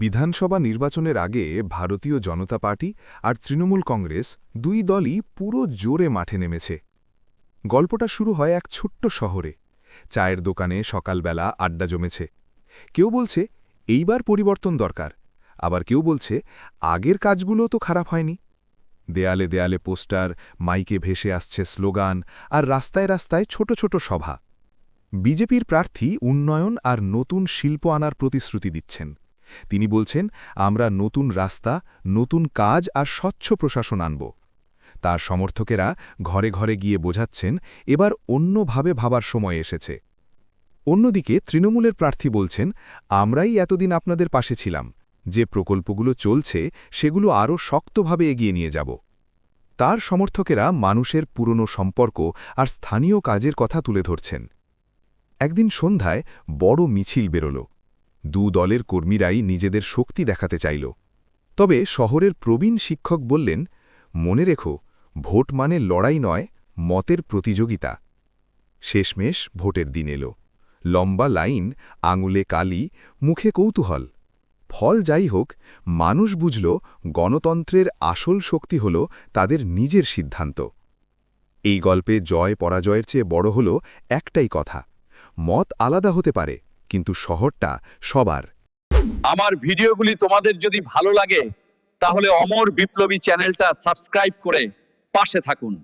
বিধানসভা নির্বাচনের আগে ভারতীয় জনতা পার্টি আর তৃণমূল কংগ্রেস দুই দলই পুরো জোরে মাঠে নেমেছে। গল্পটা শুরু হয় এক ছোট্ট শহরে। চায়ের দোকানে সকালবেলা আড্ডা জমেছে। কেউ বলছে এইবার পরিবর্তন দরকার, আবার কেউ বলছে আগের কাজগুলো তো খারাপ হয়নি। দেয়ালে দেয়ালে পোস্টার, মাইকে ভেসে আসছে স্লোগান, আর রাস্তায় রাস্তায় ছোট ছোট সভা। বিজেপির প্রার্থী উন্নয়ন আর নতুন শিল্প আনার প্রতিশ্রুতি দিচ্ছেন। তিনি বলছেন, আমরা নতুন রাস্তা, নতুন কাজ আর স্বচ্ছ প্রশাসন আনব। তার সমর্থকেরা ঘরে ঘরে গিয়ে বোঝাচ্ছেন, এবার অন্যভাবে ভাবার সময় এসেছে। অন্যদিকে তৃণমূলের প্রার্থী বলছেন, আমরাই এতদিন আপনাদের পাশে ছিলাম, যে প্রকল্পগুলো চলছে সেগুলো আরও শক্তভাবে এগিয়ে নিয়ে যাব। তার সমর্থকেরা মানুষের পুরনো সম্পর্ক আর স্থানীয় কাজের কথা তুলে ধরছেন। একদিন সন্ধ্যায় বড় মিছিল বেরোল। দু দলের কর্মীরাই নিজেদের শক্তি দেখাতে চাইল। তবে শহরের প্রবীণ শিক্ষক বললেন, মনে রেখো, ভোট মানে লড়াই নয়, মতের প্রতিযোগিতা। শেষমেশ ভোটের দিন এল। লম্বা লাইন, আঙুলে কালি, মুখে কৌতূহল। ফল যাই হোক, মানুষ বুঝল গণতন্ত্রের আসল শক্তি হল তাদের নিজের সিদ্ধান্ত। এই গল্পে জয় পরাজয়ের চেয়ে বড় হল একটাই কথা, মত আলাদা হতে পারে, কিন্তু শহরটা সবার। আমার ভিডিওগুলি তোমাদের যদি ভালো লাগে তাহলে অমর বিপ্লবী চ্যানেলটা সাবস্ক্রাইব করে পাশে থাকুন।